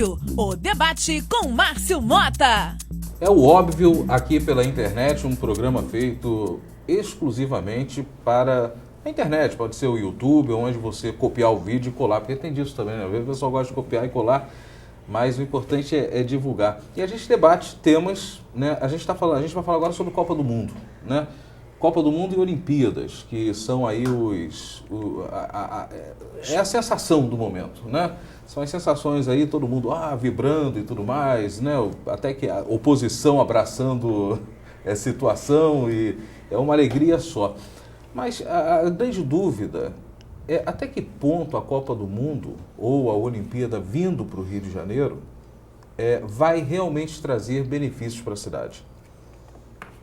Óbvio, o debate com Márcio Mota. É o Óbvio aqui pela internet, um programa feito exclusivamente para a internet. Pode ser o YouTube, onde você copiar o vídeo e colar, porque tem disso também, né? Às vezes o pessoal gosta de copiar e colar, mas o importante é divulgar. E a gente debate temas, né? A gente vai falar agora sobre Copa do Mundo, né? Copa do Mundo e Olimpíadas, que são aí é a sensação do momento, né? São as sensações aí, todo mundo vibrando e tudo mais, né? Até que a oposição abraçando a situação, e é uma alegria só. Mas a grande dúvida é até que ponto a Copa do Mundo ou a Olimpíada vindo para o Rio de Janeiro vai realmente trazer benefícios para a cidade.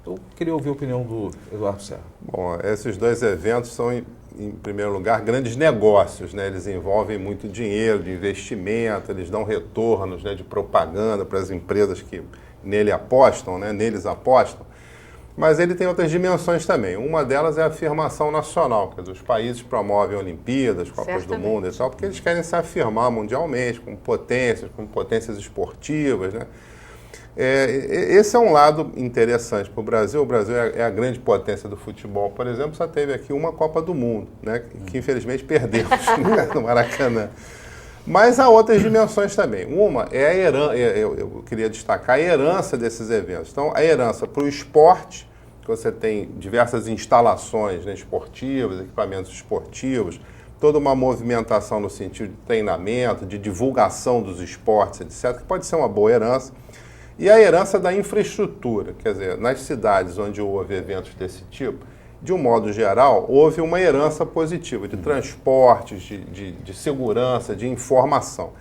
Eu queria ouvir a opinião do Eduardo Serra. Bom, esses dois eventos são, em primeiro lugar, grandes negócios, né? Eles envolvem muito dinheiro, de investimento, eles dão retornos, né, de propaganda para as empresas que neles apostam. Mas ele tem outras dimensões também. Uma delas é a afirmação nacional, quer dizer, os países promovem Olimpíadas, Copas do Mundo e tal, porque eles querem se afirmar mundialmente, como potências esportivas, né? Esse é um lado interessante para o Brasil. O Brasil é a grande potência do futebol, por exemplo, só teve aqui uma Copa do Mundo, né, que infelizmente perdemos no Maracanã. Mas há outras dimensões também. Uma é a herança, eu queria destacar a herança desses eventos. Então, a herança para o esporte, que você tem diversas instalações, né, esportivas, equipamentos esportivos, toda uma movimentação no sentido de treinamento, de divulgação dos esportes, etc., que pode ser uma boa herança. E a herança da infraestrutura, quer dizer, nas cidades onde houve eventos desse tipo, de um modo geral, houve uma herança positiva de transportes, de segurança, de informação.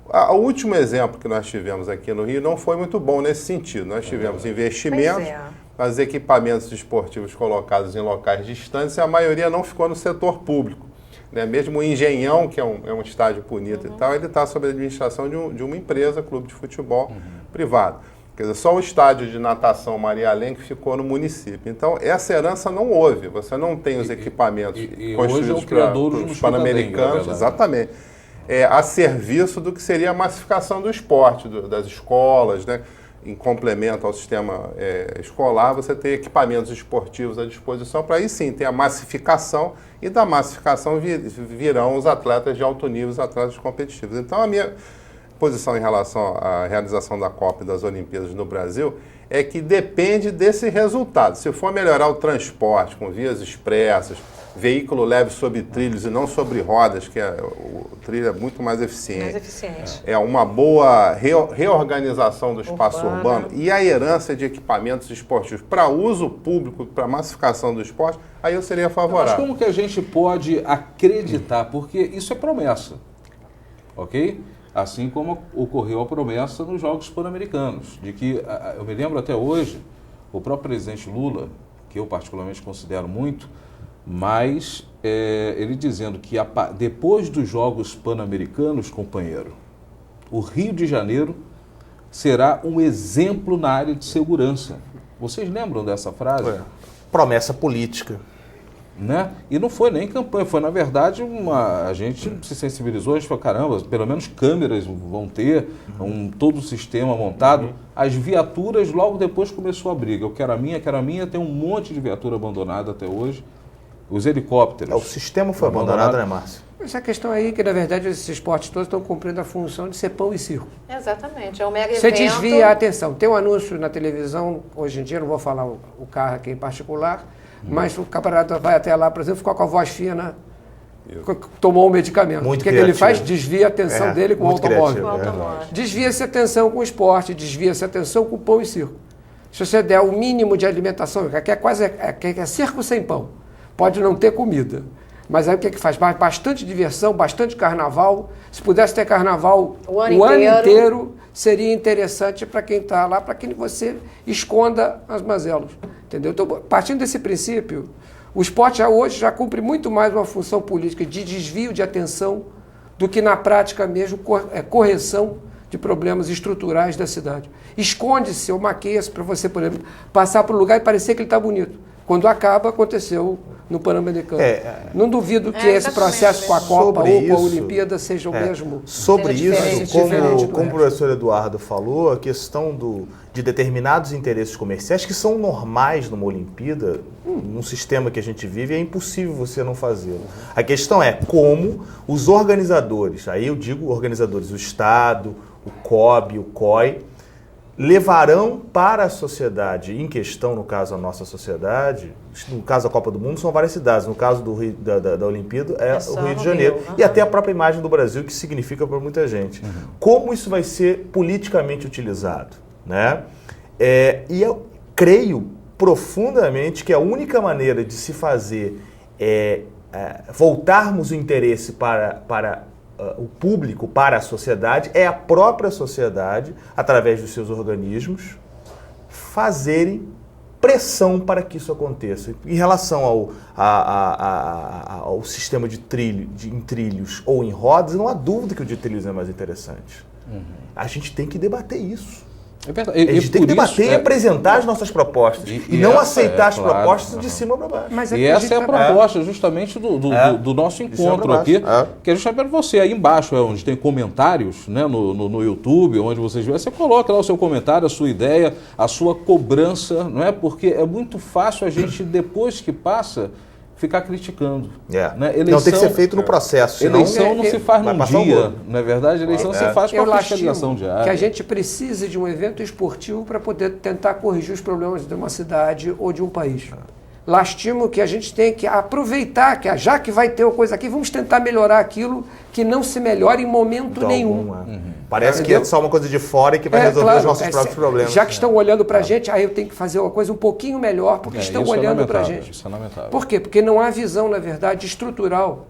O último exemplo que nós tivemos aqui no Rio não foi muito bom nesse sentido. Nós tivemos investimentos, mas equipamentos esportivos colocados em locais distantes e a maioria não ficou no setor público, né? Mesmo o Engenhão, que é um estádio bonito e tal, ele está sob a administração de uma empresa, clube de futebol privado. Quer dizer, só o estádio de natação Maria Além que ficou no município. Então, essa herança não houve. Você não tem os equipamentos construídos para os Pan-Americanos. Exatamente. A serviço do que seria a massificação do esporte, das escolas, né? Em complemento ao sistema escolar, você tem equipamentos esportivos à disposição para aí sim ter a massificação, e da massificação virão os atletas de alto nível, os atletas competitivos. Então, a minha posição em relação à realização da Copa e das Olimpíadas no Brasil é que depende desse resultado. Se for melhorar o transporte com vias expressas, veículo leve sobre trilhos e não sobre rodas, que o trilho é muito mais eficiente. É uma boa reorganização do espaço urbano e a herança de equipamentos esportivos para uso público, para massificação do esporte, aí eu seria favorável. Mas como que a gente pode acreditar? Porque isso é promessa, ok? Assim como ocorreu a promessa nos Jogos Pan-Americanos, de que, eu me lembro até hoje, o próprio presidente Lula, que eu particularmente considero muito, mas ele dizendo que depois dos Jogos Pan-Americanos, companheiro, o Rio de Janeiro será um exemplo na área de segurança. Vocês lembram dessa frase? Promessa política. Né? E não foi nem campanha, foi na verdade a gente se sensibilizou, a gente falou, caramba, pelo menos câmeras vão ter, todo o sistema montado. As viaturas, logo depois começou a briga, eu quero a minha, tem um monte de viatura abandonada até hoje. Os helicópteros. O sistema foi abandonado, né, Márcio? Essa questão aí, que na verdade esses esportes todos estão cumprindo a função de ser pão e circo. Exatamente, é um mega Você evento. desvia a atenção. Tem um anúncio na televisão, hoje em dia, não vou falar o carro aqui em particular, mas o camarada vai até lá, por exemplo, ficou com a voz fina, tomou um medicamento. Muito o que ele faz? Desvia a atenção dele com o automóvel. Desvia-se a atenção com o esporte, desvia-se a atenção com o pão e circo. Se você der o mínimo de alimentação, que é circo sem pão, pode não ter comida. Mas aí o que faz? Bastante diversão, bastante carnaval. Se pudesse ter carnaval o ano inteiro, seria interessante para quem está lá, para que você esconda as mazelas. Entendeu? Então, partindo desse princípio, o esporte hoje já cumpre muito mais uma função política de desvio de atenção do que na prática mesmo correção de problemas estruturais da cidade. Esconde-se ou maqueia-se para você, por exemplo, passar para o lugar e parecer que ele está bonito. Quando acaba, aconteceu no Pan-Americano. Não duvido que esse processo com a Copa Sobre ou com a isso, Olimpíada seja o mesmo. Sobre isso, diferente como o professor Eduardo falou, a questão de determinados interesses comerciais que são normais numa Olimpíada, num sistema que a gente vive, é impossível você não fazê-lo. A questão é como os organizadores, aí eu digo organizadores, o Estado, o COB, o COI, levarão para a sociedade em questão, no caso a nossa sociedade, no caso da Copa do Mundo, são várias cidades, no caso da Olimpíada é o Rio de Janeiro, e até a própria imagem do Brasil, que significa para muita gente. Como isso vai ser politicamente utilizado, né? E eu creio profundamente que a única maneira de se fazer voltarmos o interesse para o público, para a sociedade, é a própria sociedade, através dos seus organismos, fazerem pressão para que isso aconteça. Em relação ao sistema de em trilhos ou em rodas, não há dúvida que o de trilhos é mais interessante. A gente tem que debater isso. É verdade. A gente tem que debater e apresentar as nossas propostas. E não aceitar as propostas de cima para baixo. Mas essa é a proposta justamente do nosso encontro aqui, que é justamente para você. Aí embaixo, onde tem comentários, né, no YouTube, onde vocês veem, você coloca lá o seu comentário, a sua ideia, a sua cobrança, não é? Porque é muito fácil a gente, depois que passa, ficar criticando. Né? Eleição, não, tem que ser feito no processo. Senão, eleição não se faz num dia, não é verdade? Eleição se faz com a fiscalização diária. Que a gente precise de um evento esportivo para poder tentar corrigir os problemas de uma cidade ou de um país. Lastimo que a gente tem que aproveitar, que já que vai ter uma coisa aqui, vamos tentar melhorar aquilo que não se melhora em momento nenhum. Parece que é só uma coisa de fora e que vai resolver os nossos próprios problemas. Já que estão olhando para a gente, aí eu tenho que fazer uma coisa um pouquinho melhor, porque estão olhando para a gente. Isso é lamentável. Por quê? Porque não há visão, na verdade, estrutural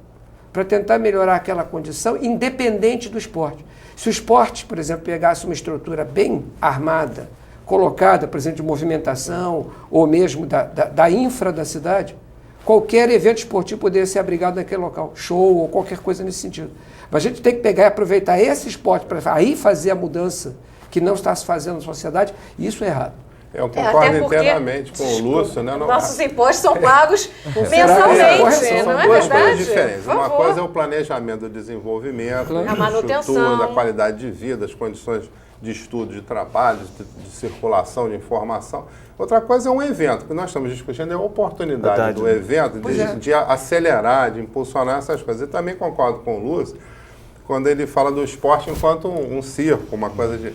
para tentar melhorar aquela condição, independente do esporte. Se o esporte, por exemplo, pegasse uma estrutura bem armada, colocada, por exemplo, de movimentação ou mesmo da infra da cidade, qualquer evento esportivo poderia ser abrigado naquele local, show ou qualquer coisa nesse sentido. Mas a gente tem que pegar e aproveitar esse esporte para aí fazer a mudança que não está se fazendo na sociedade, e isso é errado. Eu concordo inteiramente com o Lúcio. Né? Nossos impostos são pagos mensalmente, não é duas verdade? coisas diferentes. Uma coisa é o planejamento do desenvolvimento, a manutenção, da qualidade de vida, as condições de estudo, de trabalho, de circulação de informação. Outra coisa é um evento. O que nós estamos discutindo é a oportunidade do evento de acelerar, de impulsionar essas coisas. Eu também concordo com o Lúcio quando ele fala do esporte enquanto um circo, uma coisa de...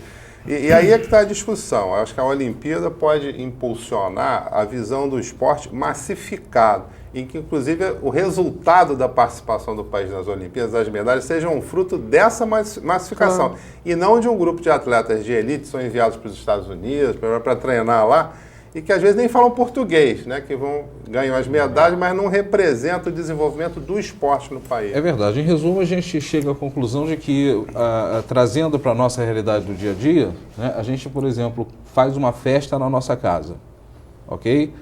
E aí é que está a discussão. Eu acho que a Olimpíada pode impulsionar a visão do esporte massificado, em que, inclusive, o resultado da participação do país nas Olimpíadas, das medalhas, seja um fruto dessa massificação. E não de um grupo de atletas de elite que são enviados para os Estados Unidos para treinar lá, e que às vezes nem falam português, né? Que ganham as medalhas, mas não representam o desenvolvimento do esporte no país. É verdade. Em resumo, a gente chega à conclusão de que, trazendo para a nossa realidade do dia a dia, né, a gente, por exemplo, faz uma festa na nossa casa, ok?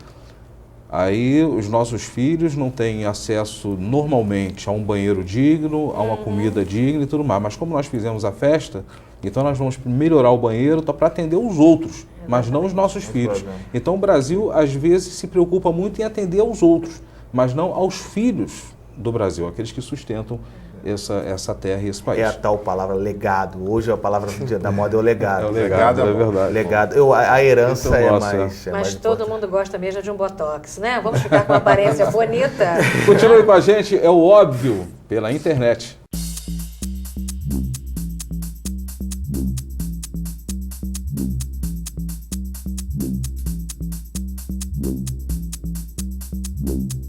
Aí os nossos filhos não têm acesso normalmente a um banheiro digno, a uma comida digna e tudo mais. Mas como nós fizemos a festa, então nós vamos melhorar o banheiro para atender os outros, mas não os nossos filhos. Então o Brasil, às vezes, se preocupa muito em atender aos outros, mas não aos filhos do Brasil, aqueles que sustentam essa terra e esse país. É a tal palavra legado. Hoje a palavra da moda é o legado. É o legado, é verdade. Legado. A herança é mais... Mas todo mundo gosta mesmo de um botox, né? Vamos ficar com uma aparência bonita. Continue com a gente, é o óbvio, pela internet.